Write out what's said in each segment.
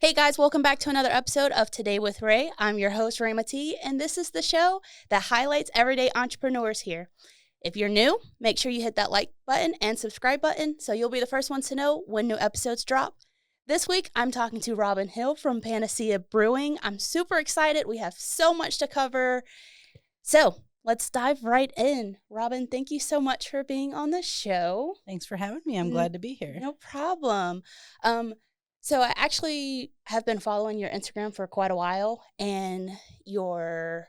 Hey guys, welcome back to another episode of Today with Ray. I'm your host, Ray Matee, and this is the show that highlights everyday entrepreneurs here. If you're new, make sure you hit that like button and subscribe button so you'll be the first ones to know when new episodes drop. This week, I'm talking to Robin Hill from Panacea Brewing. I'm super excited. We have so much to cover. So let's dive right in. Robin, thank you so much for being on the show. Thanks for having me. I'm glad to be here. No problem. So I actually have been following your Instagram for quite a while, and your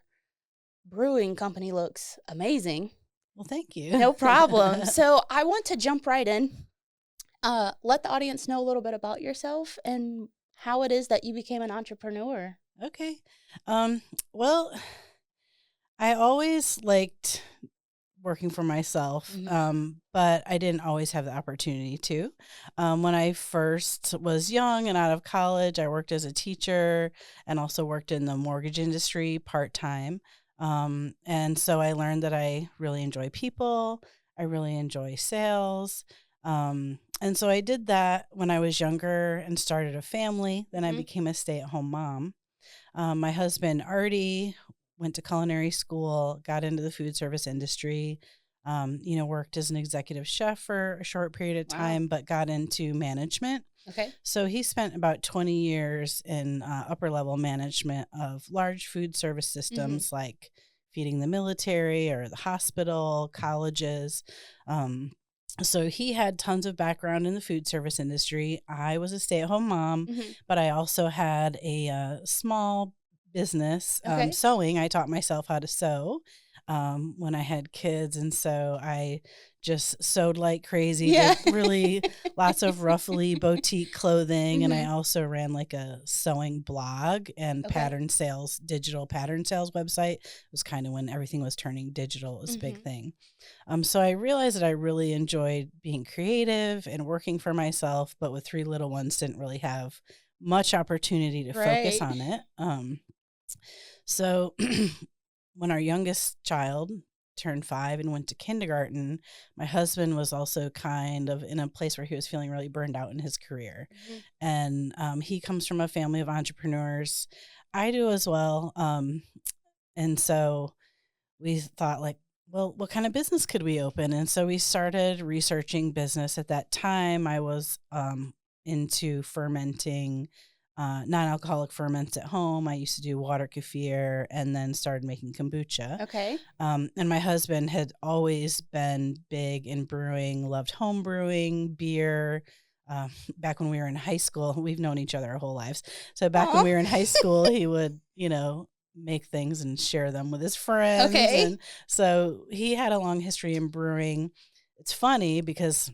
brewing company looks amazing. Well, thank you. No problem. So I want to jump right in. Let the audience know a little bit about yourself and how it is that you became an entrepreneur. Okay. Well, I always liked working for myself, but I didn't always have the opportunity to. When I first was young and out of college, I worked as a teacher and also worked in the mortgage industry part-time. And so I learned that I really enjoy people. I really enjoy sales. And so I did that when I was younger and started a family. Then I became a stay-at-home mom. My husband, Artie, went to culinary school, got into the food service industry, worked as an executive chef for a short period of time, but got into management. Okay. So he spent about 20 years in upper level management of large food service systems like feeding the military or the hospital, colleges. So he had tons of background in the food service industry. I was a stay-at-home mom, but I also had a small business, sewing. I taught myself how to sew when I had kids. And so I just sewed like crazy, did really lots of ruffly boutique clothing. And I also ran like a sewing blog and pattern sales, digital pattern sales website. It was kind of when everything was turning digital. It was a big thing. So I realized that I really enjoyed being creative and working for myself, but with 3 little ones, didn't really have much opportunity to focus on it. So when our youngest child turned 5 and went to kindergarten, my husband was also kind of in a place where he was feeling really burned out in his career. And he comes from a family of entrepreneurs. I do as well. And so we thought well, what kind of business could we open? And so we started researching business. At that time, I was into fermenting non-alcoholic ferments at home. I used to do water kefir and then started making kombucha. Okay. And my husband had always been big in brewing, loved home brewing, beer. Back when we were in high school, we've known each other our whole lives. So back when we were in high school, he would, make things and share them with his friends. Okay. And so he had a long history in brewing. It's funny because,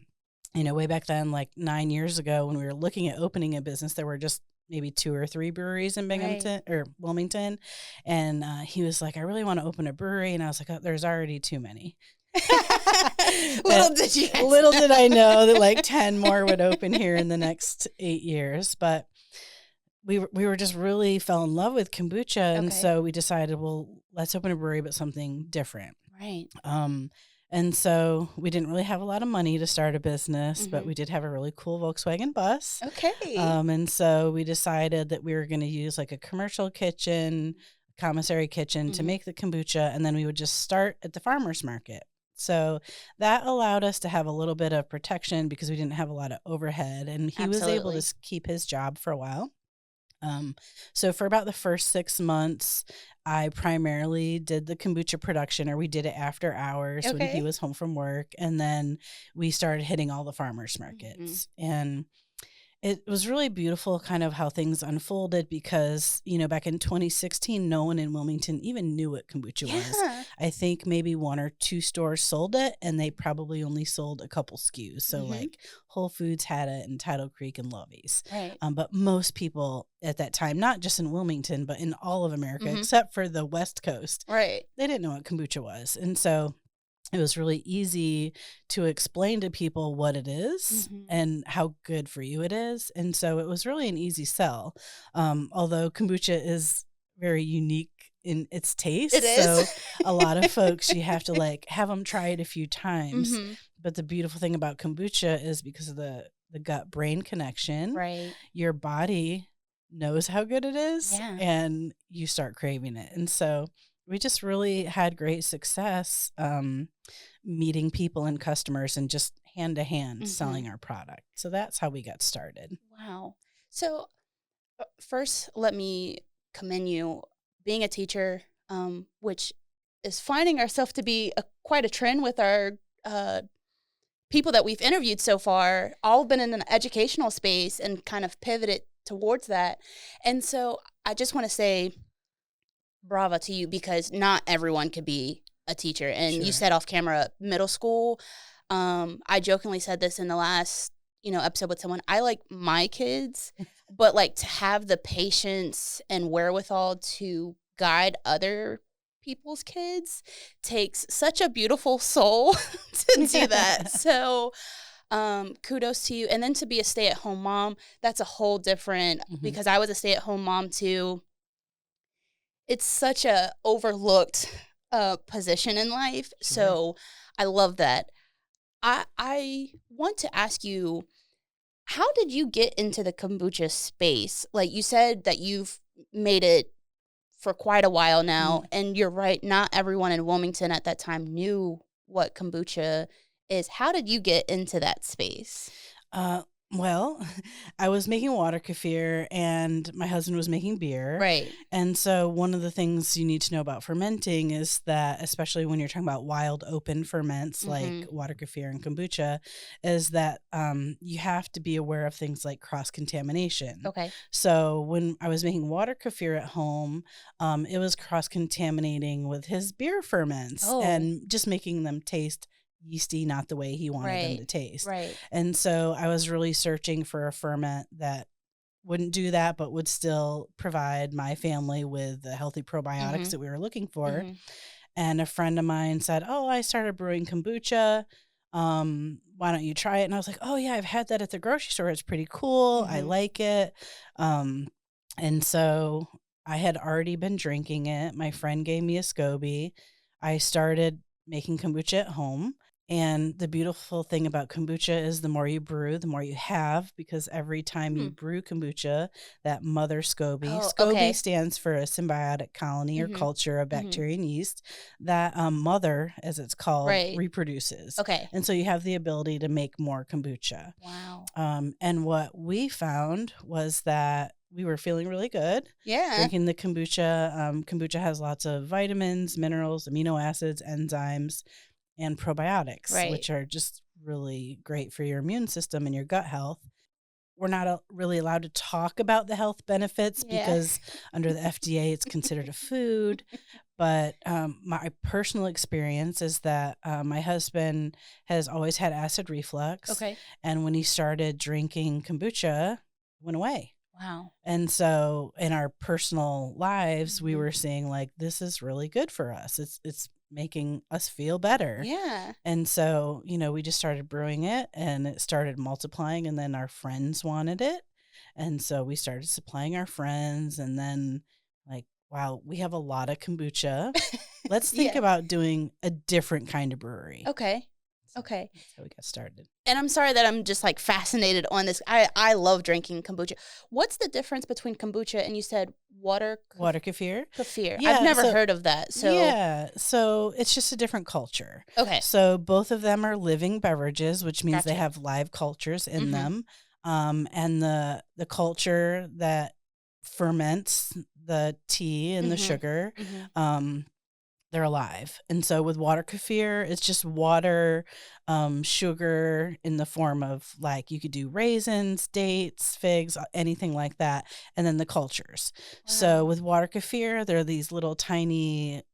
way back then, like 9 years ago, when we were looking at opening a business, there were just maybe 2 or 3 breweries in Binghamton or Wilmington. And he was like, I really want to open a brewery. And I was like, oh, there's already too many. Little did I know that like 10 more would open here in the next 8 years. But we were just really fell in love with kombucha. And so we decided, well, let's open a brewery, but something different. Right. And so we didn't really have a lot of money to start a business, but we did have a really cool Volkswagen bus. Okay. And so we decided that we were going to use like a commercial kitchen, commissary kitchen to make the kombucha. And then we would just start at the farmer's market. So that allowed us to have a little bit of protection because we didn't have a lot of overhead. And he was able to keep his job for a while. So for about the first 6 months, I primarily did the kombucha production, or we did it after hours when he was home from work. And then we started hitting all the farmers markets. And it was really beautiful kind of how things unfolded because, back in 2016, no one in Wilmington even knew what kombucha was. I think maybe 1 or 2 stores sold it, and they probably only sold a couple SKUs. So like Whole Foods had it and Tidal Creek and Lovey's. Right. But most people at that time, not just in Wilmington, but in all of America, except for the West Coast, they didn't know what kombucha was. And so it was really easy to explain to people what it is and how good for you it is. And so it was really an easy sell. Although kombucha is very unique in its taste. It is. So a lot of folks, you have to have them try it a few times. But the beautiful thing about kombucha is because of the gut brain connection, right, your body knows how good it is, Yeah. and you start craving it. And so we just really had great success meeting people and customers and just hand to hand selling our product. So that's how we got started. Wow. So first, let me commend you being a teacher, which is finding ourselves to be quite a trend with our people that we've interviewed so far, all been in an educational space and kind of pivoted towards that. And so I just want to say bravo to you, because not everyone could be a teacher. And you Sure. said off camera, middle school. I jokingly said this in the last, episode with someone. I like my kids, but like to have the patience and wherewithal to guide other people's kids takes such a beautiful soul to do that. So kudos to you. And then to be a stay-at-home mom, that's a whole different, because I was a stay-at-home mom too. It's such a overlooked position in life. Sure. So I love that. I want to ask you, how did you get into the kombucha space? Like you said that you've made it for quite a while now, and you're right, not everyone in Wilmington at that time knew what kombucha is. How did you get into that space? Well, I was making water kefir and my husband was making beer. Right. And so one of the things you need to know about fermenting is that, especially when you're talking about wild open ferments like water kefir and kombucha, is that you have to be aware of things like cross-contamination. Okay. So when I was making water kefir at home, it was cross-contaminating with his beer ferments and just making them taste yeasty, not the way he wanted them to taste. Right. And so I was really searching for a ferment that wouldn't do that, but would still provide my family with the healthy probiotics that we were looking for. And a friend of mine said, "Oh, I started brewing kombucha. Why don't you try it?" And I was like, "Oh yeah, I've had that at the grocery store. It's pretty cool. I like it." And so I had already been drinking it. My friend gave me a SCOBY. I started making kombucha at home. And the beautiful thing about kombucha is the more you brew, the more you have, because every time you brew kombucha, that mother SCOBY, SCOBY stands for a symbiotic colony or culture of bacteria and yeast, that mother, as it's called, reproduces. Okay. And so you have the ability to make more kombucha. Wow. And what we found was that we were feeling really good. Yeah. Drinking the kombucha. Kombucha has lots of vitamins, minerals, amino acids, enzymes, and probiotics, which are just really great for your immune system and your gut health. We're not really allowed to talk about the health benefits because under the FDA, it's considered a food. But my personal experience is that my husband has always had acid reflux. Okay. And when he started drinking kombucha, it went away. Wow. And so in our personal lives, we were seeing like, this is really good for us. It's making us feel better. Yeah. And so, we just started brewing it and it started multiplying, and then our friends wanted it. And so we started supplying our friends, and then like, wow, we have a lot of kombucha. Let's think about doing a different kind of brewery. Okay. Okay. That's how we got started. And I'm sorry that I'm just like fascinated on this. I love drinking kombucha. What's the difference between kombucha and you said water kefir? Kefir. Yeah, I've never heard of that. So it's just a different culture. Okay. So both of them are living beverages, which means they have live cultures in them. And the culture that ferments the tea and the sugar, they're alive. And so with water kefir, it's just water, sugar in the form of like, you could do raisins, dates, figs, anything like that. And then the cultures. Wow. So with water kefir, there are these little tiny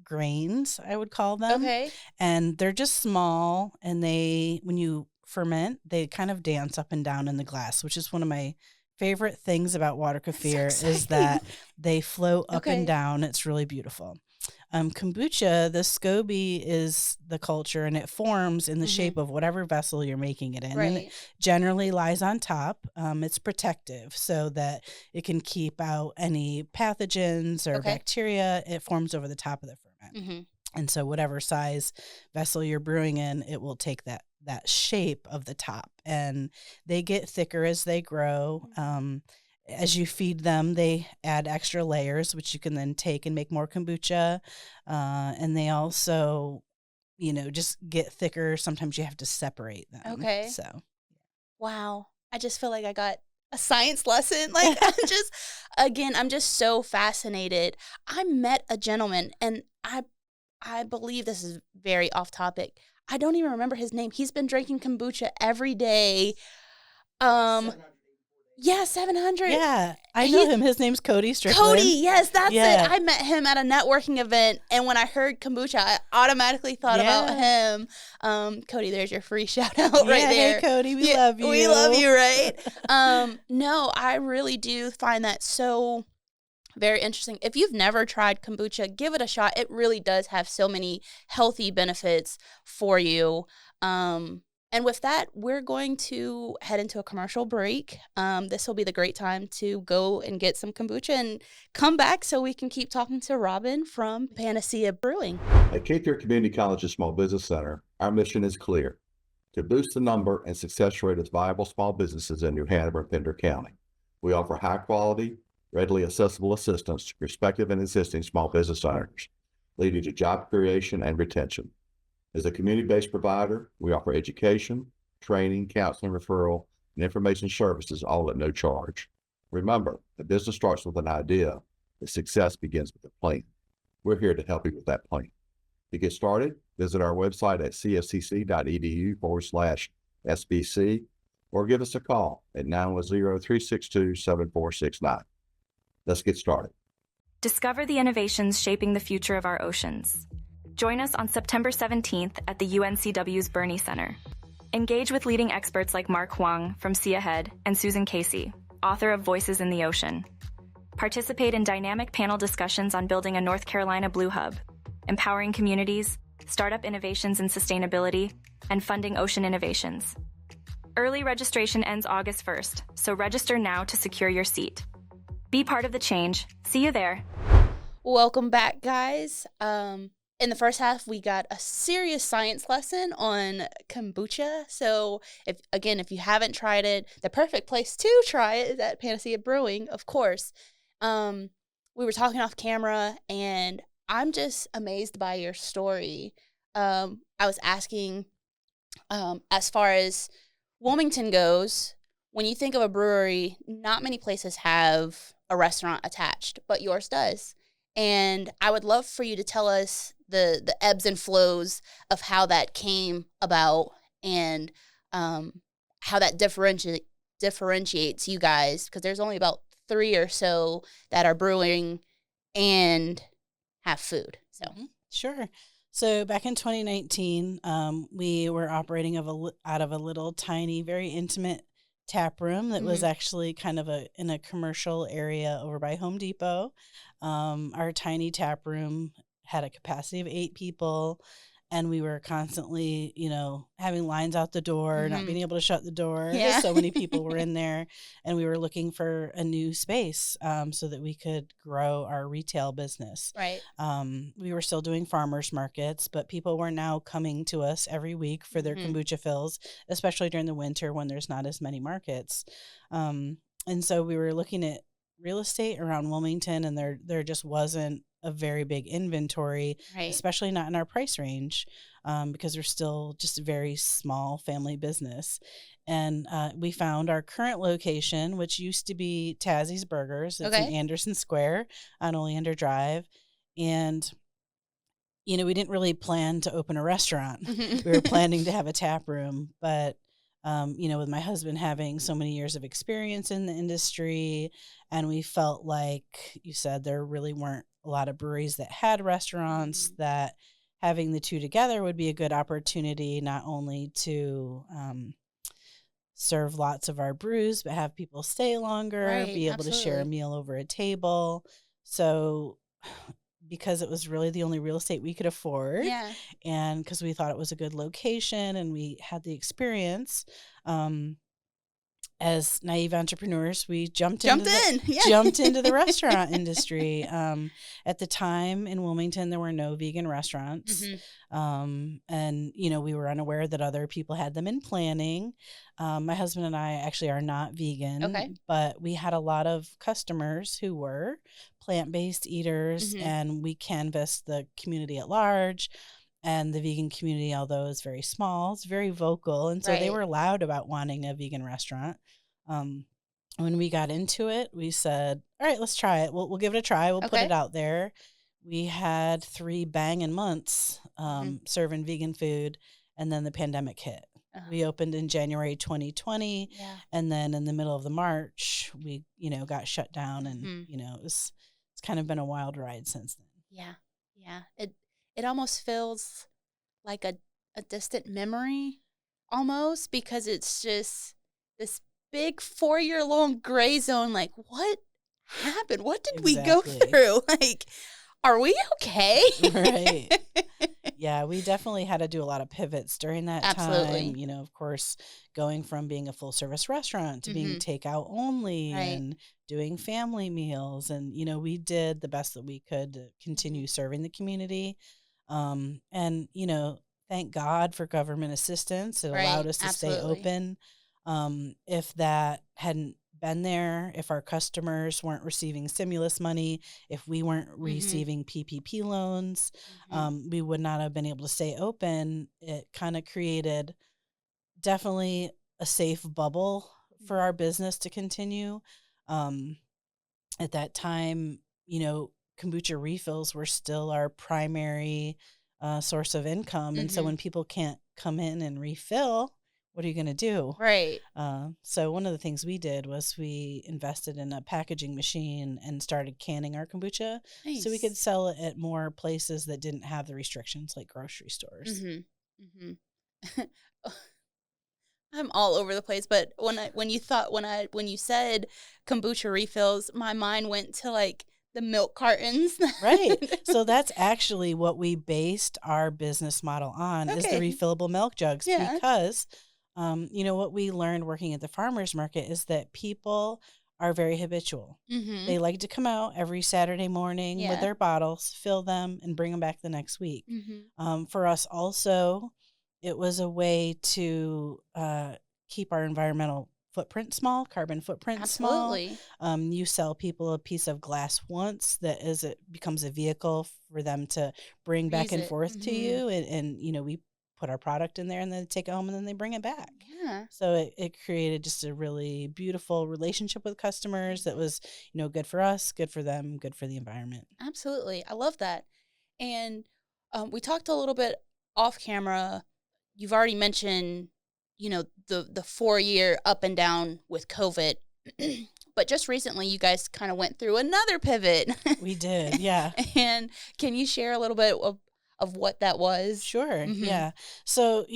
grains, I would call them. Okay. And they're just small. And when you ferment, they kind of dance up and down in the glass, which is one of my favorite things about water kefir is that they float up and down. It's really beautiful. Kombucha, the SCOBY is the culture, and it forms in the shape of whatever vessel you're making it in. Right. And it generally lies on top. It's protective so that it can keep out any pathogens or bacteria. It forms over the top of the ferment. And so whatever size vessel you're brewing in, it will take that shape of the top. And they get thicker as they grow. as you feed them, they add extra layers, which you can then take and make more kombucha. And they also, just get thicker. Sometimes you have to separate them. Okay. So, Wow. I just feel like I got a science lesson. Like, I'm just so fascinated. I met a gentleman, and I believe this is very off topic. I don't even remember his name. He's been drinking kombucha every day. Yeah, 700. yeah, I know him. His name's Cody Strickland. Cody, yes, that's it. I met him at a networking event, and when I heard kombucha, I automatically thought about him. Cody, there's your free shout out right there. Hey, Cody, we love you. We love you, right? No, I really do find that so very interesting. If you've never tried kombucha, give it a shot. It really does have so many healthy benefits for you. And with that, we're going to head into a commercial break. This will be the great time to go and get some kombucha and come back so we can keep talking to Robin from Panacea Brewing. At Cape Fear Community College's Small Business Center, our mission is clear: to boost the number and success rate of viable small businesses in New Hanover and Pender County. We offer high quality, readily accessible assistance to prospective and existing small business owners, leading to job creation and retention. As a community-based provider, we offer education, training, counseling, referral, and information services, all at no charge. Remember, the business starts with an idea, but success begins with a plan. We're here to help you with that plan. To get started, visit our website at cfcc.edu/SBC or give us a call at 910-362-7469. Let's get started. Discover the innovations shaping the future of our oceans. Join us on September 17th at the UNCW's Burney Center. Engage with leading experts like Mark Huang from Sea Ahead and Susan Casey, author of Voices in the Ocean. Participate in dynamic panel discussions on building a North Carolina Blue Hub, empowering communities, startup innovations in sustainability, and funding ocean innovations. Early registration ends August 1st, so register now to secure your seat. Be part of the change. See you there. Welcome back, guys. In the first half, we got a serious science lesson on kombucha. So, if you haven't tried it, the perfect place to try it is at Panacea Brewing, of course. We were talking off camera, and I'm just amazed by your story. I was asking, as far as Wilmington goes, when you think of a brewery, not many places have a restaurant attached, but yours does. And I would love for you to tell us the ebbs and flows of how that came about and how that differentiates you guys, because there's only about 3 or so that are brewing and have food. So Sure. So back in 2019, we were operating out of a little tiny, very intimate tap room that was actually kind of in a commercial area over by Home Depot. Our tiny tap room had a capacity of 8 people, and we were constantly, having lines out the door, not being able to shut the door. Yeah. So many people were in there, and we were looking for a new space so that we could grow our retail business. Right. We were still doing farmers markets, but people were now coming to us every week for their kombucha fills, especially during the winter when there's not as many markets. And so we were looking at real estate around Wilmington, and there just wasn't a very big inventory, Right. especially not in our price range, because we're still just a very small family business. And we found our current location, which used to be Tazzie's Burgers. It's in Anderson Square on Oleander Drive. And, we didn't really plan to open a restaurant. We were planning to have a tap room, but with my husband having so many years of experience in the industry, and we felt like you said there really weren't a lot of breweries that had restaurants, that having the two together would be a good opportunity, not only to serve lots of our brews, but have people stay longer, be able to share a meal over a table. So because it was really the only real estate we could afford, and because we thought it was a good location and we had the experience, as naive entrepreneurs, we jumped Yeah. jumped into the restaurant industry. At the time in Wilmington, there were no vegan restaurants. And, we were unaware that other people had them in planning. My husband and I actually are not vegan, Okay. but we had a lot of customers who were plant-based eaters, and we canvassed the community at large. And the vegan community, although it's very small, it's very vocal. And so they Right. were loud about wanting a vegan restaurant. When we got into it, we said, all right, let's try it. We'll give it a try. We'll put Okay. it out there. We had 3 banging months serving vegan food, and then the pandemic hit. We opened in January 2020, and then in the middle of the March, we, got shut down, and, it's kind of been a wild ride since then. Yeah. Yeah. It almost feels like a distant memory almost, because it's just this big 4-year-long gray zone. Like, what happened? What did we go through? Like, are we okay? Right. Yeah, we definitely had to do a lot of pivots during that time. Of course, going from being a full service restaurant to being takeout only and doing family meals. And, we did the best that we could to continue serving the community. And, thank God for government assistance. It allowed us to stay open. If that hadn't been there, if our customers weren't receiving stimulus money, if we weren't receiving PPP loans, we would not have been able to stay open. It kind of created definitely a safe bubble for our business to continue. At that time, kombucha refills were still our primary source of income. And so when people can't come in and refill, what are you going to do? Right. So one of the things we did was we invested in a packaging machine and started canning our kombucha. Nice. So we could sell it at more places that didn't have the restrictions, like grocery stores. I'm all over the place, but when you said kombucha refills, my mind went to like the milk cartons. Right. So that's actually what we based our business model on, is the refillable milk jugs. Yeah. Because what we learned working at the farmers market is that people are very habitual. They like to come out every Saturday morning with their bottles, fill them, and bring them back the next week. For us also, it was a way to keep our environmental footprint small, carbon footprint small. You sell people a piece of glass once, it becomes a vehicle for them to bring back and forth to you. And we put our product in there and then take it home and then they bring it back. Yeah. So it created just a really beautiful relationship with customers that was, good for us, good for them, good for the environment. Absolutely. I love that. And we talked a little bit off camera. You've already mentioned, the 4-year up and down with COVID. But just recently, you guys kind of went through another pivot. We did, yeah. And can you share a little bit of what that was? Sure, yeah. So,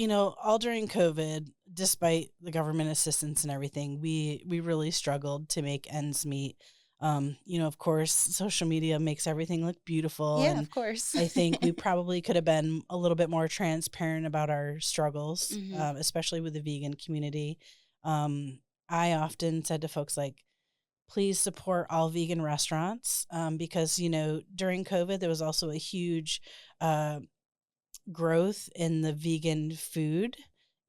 all during COVID, despite the government assistance and everything, we really struggled to make ends meet. Of course, social media makes everything look beautiful. Yeah, and of course. I think we probably could have been a little bit more transparent about our struggles, especially with the vegan community. I often said to folks, like, please support all vegan restaurants, because, during COVID, there was also a huge growth in the vegan food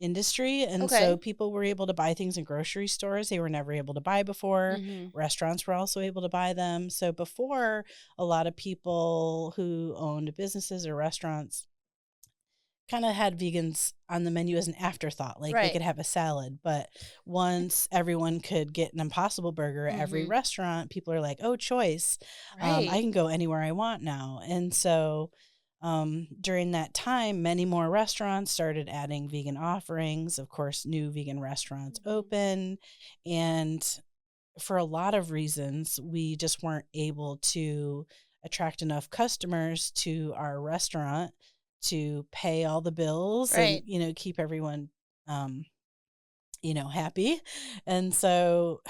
industry. And so people were able to buy things in grocery stores they were never able to buy before. Restaurants were also able to buy them. So before, a lot of people who owned businesses or restaurants kind of had vegans on the menu as an afterthought, like they could have a salad. But once everyone could get an Impossible Burger at every restaurant, people are like, oh, choice. I can go anywhere I want now. And so during that time, many more restaurants started adding vegan offerings. Of course, new vegan restaurants opened. And for a lot of reasons, we just weren't able to attract enough customers to our restaurant to pay all the bills and, keep everyone, happy. And so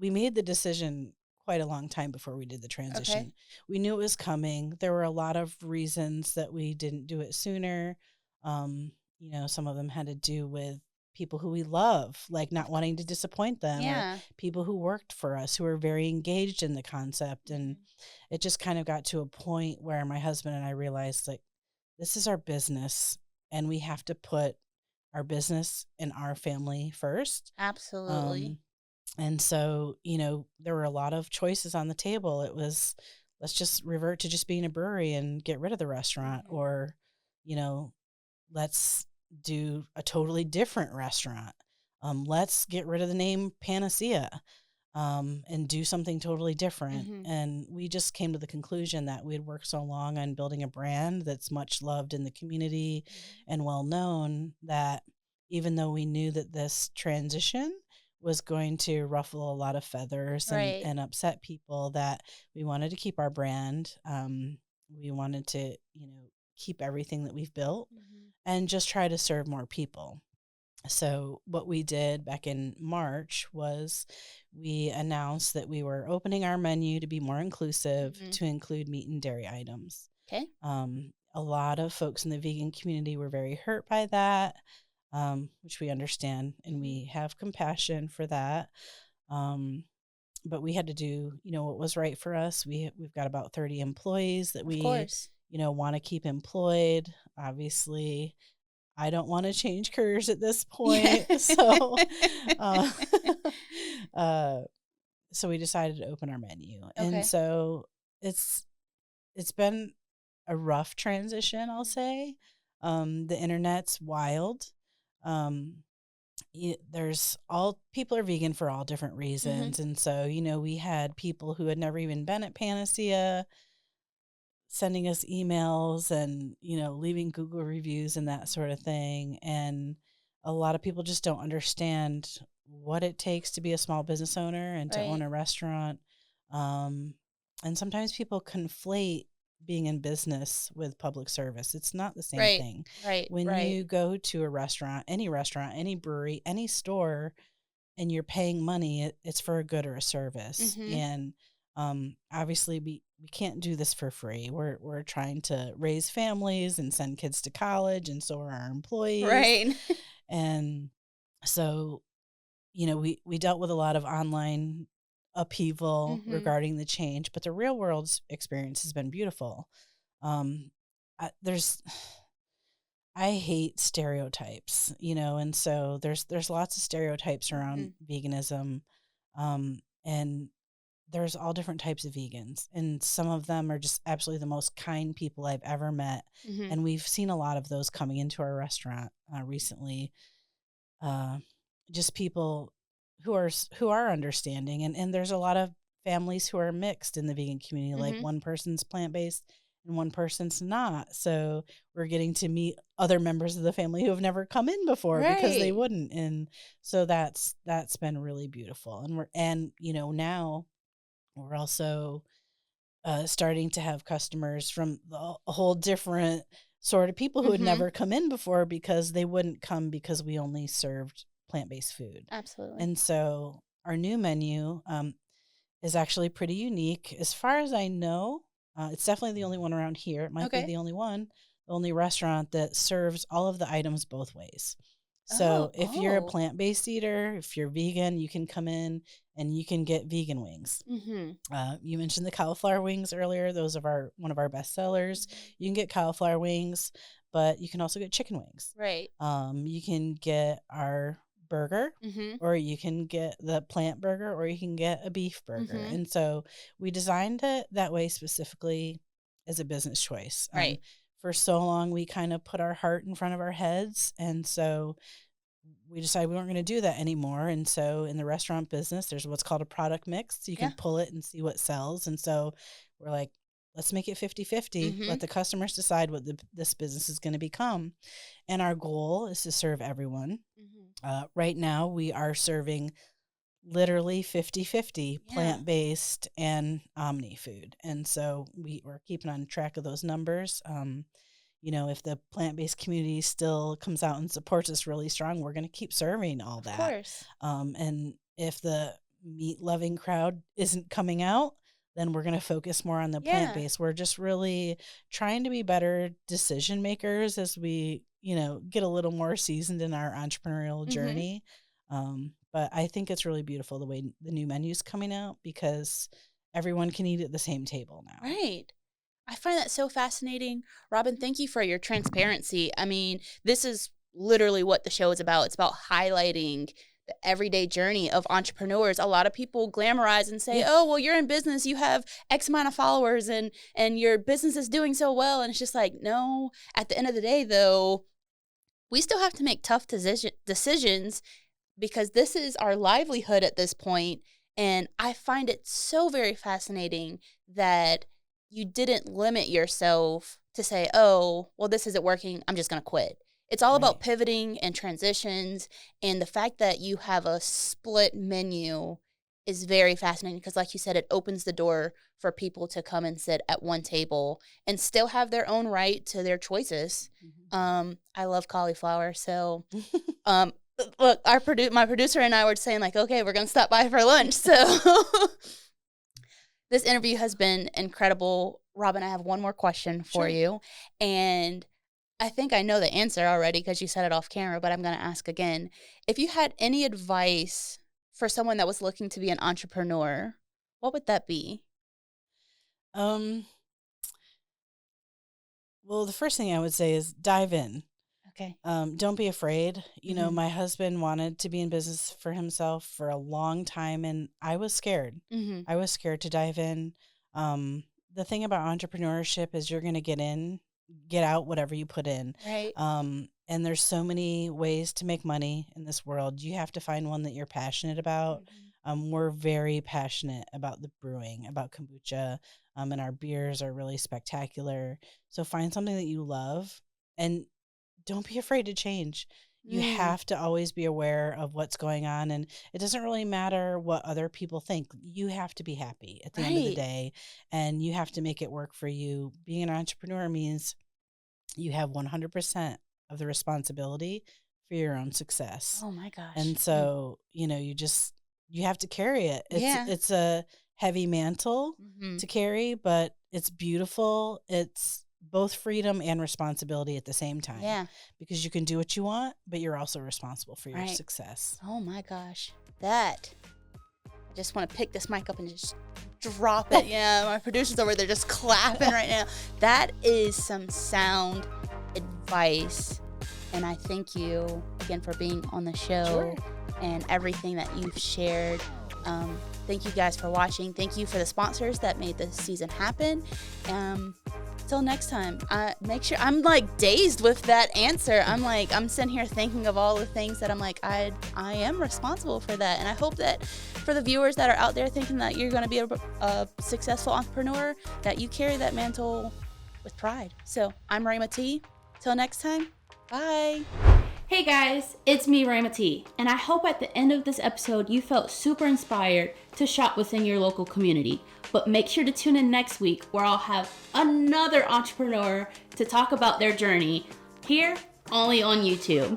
we made the decision quite a long time before we did the transition. We knew it was coming. There were a lot of reasons that we didn't do it sooner. Some of them had to do with people who we love, like not wanting to disappoint them, Yeah. or people who worked for us who are very engaged in the concept. And it just kind of got to a point where my husband and I realized, like, this is our business and we have to put our business and our family first. Absolutely. And so, there were a lot of choices on the table. It was, let's just revert to just being a brewery and get rid of the restaurant, or, let's do a totally different restaurant. Let's get rid of the name Panacea, and do something totally different. And we just came to the conclusion that we had worked so long on building a brand that's much loved in the community and well known, that even though we knew that this transition was going to ruffle a lot of feathers Right. and upset people, that we wanted to keep our brand. We wanted to, keep everything that we've built and just try to serve more people. So what we did back in March was we announced that we were opening our menu to be more inclusive, to include meat and dairy items. Okay. A lot of folks in the vegan community were very hurt by that, which we understand, and we have compassion for that. But we had to do, what was right for us. We've got about 30 employees that we, want to keep employed. Obviously, I don't want to change careers at this point. So, so we decided to open our menu. Okay. And so it's been a rough transition, I'll say. The internet's wild. People are vegan for all different reasons. And so, we had people who had never even been at Panacea sending us emails and, leaving Google reviews and that sort of thing. And a lot of people just don't understand what it takes to be a small business owner and to own a restaurant. And sometimes people conflate being in business with public service. It's not the same thing. Right. When you go to a restaurant, any brewery, any store, and you're paying money, it's for a good or a service. And obviously we can't do this for free. We're trying to raise families and send kids to college, and so are our employees. Right. And so, we dealt with a lot of online upheaval regarding the change, but the real world's experience has been beautiful. I hate stereotypes, and so there's lots of stereotypes around veganism, and there's all different types of vegans, and some of them are just absolutely the most kind people I've ever met. And we've seen a lot of those coming into our restaurant recently. Just people who are understanding, and there's a lot of families who are mixed in the vegan community. Like one person's plant-based and one person's not. So we're getting to meet other members of the family who have never come in before because they wouldn't. And so that's been really beautiful. And now we're also starting to have customers from a whole different sort of people who had never come in before, because they wouldn't come because we only served plant-based food. Absolutely. And so our new menu is actually pretty unique. As far as I know, it's definitely the only one around here. It might be the only restaurant that serves all of the items both ways. So if you're a plant-based eater, if you're vegan, you can come in and you can get vegan wings. You mentioned the cauliflower wings earlier. Those are one of our best sellers. You can get cauliflower wings, but you can also get chicken wings. Right. You can get our burger, or you can get the plant burger, or you can get a beef burger. And so we designed it that way specifically as a business choice. Right. For so long, we kind of put our heart in front of our heads. And so we decided we weren't going to do that anymore. And so in the restaurant business, there's what's called a product mix. So you can pull it and see what sells. And so we're like, let's make it 50-50. Let the customers decide what this business is going to become. And our goal is to serve everyone. Right now, we are serving literally 50-50 plant-based and omni food. And so we're keeping on track of those numbers. If the plant-based community still comes out and supports us really strong, we're going to keep serving all that. Of course. And if the meat-loving crowd isn't coming out, then we're going to focus more on the plant-based. We're just really trying to be better decision makers as we, get a little more seasoned in our entrepreneurial journey. But I think it's really beautiful the way the new menu's coming out, because everyone can eat at the same table now. Right. I find that so fascinating. Robin, thank you for your transparency. I mean, this is literally what the show is about. It's about highlighting the everyday journey of entrepreneurs. A lot of people glamorize and say, oh, well, you're in business, you have X amount of followers and your business is doing so well. And it's just like, no, at the end of the day, though, we still have to make tough decisions, because this is our livelihood at this point. And I find it so very fascinating that you didn't limit yourself to say, oh, well, this isn't working, I'm just going to quit. It's all about pivoting and transitions. And the fact that you have a split menu is very fascinating, because like you said, it opens the door for people to come and sit at one table and still have their own right to their choices. I love cauliflower. So look, my producer and I were saying like, okay, we're going to stop by for lunch. So this interview has been incredible. Robin, I have one more question for you. And I think I know the answer already because you said it off camera, but I'm going to ask again. If you had any advice for someone that was looking to be an entrepreneur, what would that be? Well, the first thing I would say is dive in. Okay. Don't be afraid. My husband wanted to be in business for himself for a long time, and I was scared. I was scared to dive in. The thing about entrepreneurship is you're going to get out whatever you put in. Right. And there's so many ways to make money in this world. You have to find one that you're passionate about. We're very passionate about the brewing, about kombucha, and our beers are really spectacular. So find something that you love, and don't be afraid to change. You have to always be aware of what's going on, and it doesn't really matter what other people think. You have to be happy at the end of the day, and you have to make it work for you. Being an entrepreneur means you have 100% of the responsibility for your own success. Oh my gosh. And so, you have to carry it. It's a heavy mantle to carry, but it's beautiful. It's both freedom and responsibility at the same time. Yeah. Because you can do what you want, but you're also responsible for your success. Oh my gosh. I just want to pick this mic up and just drop it. Yeah, my producer's over there just clapping right now. That is some sound advice. And I thank you again for being on the show and everything that you've shared. Thank you guys for watching. Thank you for the sponsors that made this season happen. Till next time, make sure I'm like dazed with that answer. I'm sitting here thinking of all the things that I'm like, I am responsible for that. And I hope that for the viewers that are out there thinking that you're going to be a successful entrepreneur, that you carry that mantle with pride. So I'm Rayma T. Till next time, bye. Hey guys, it's me, Rayma T, and I hope at the end of this episode you felt super inspired to shop within your local community. But make sure to tune in next week where I'll have another entrepreneur to talk about their journey here only on YouTube.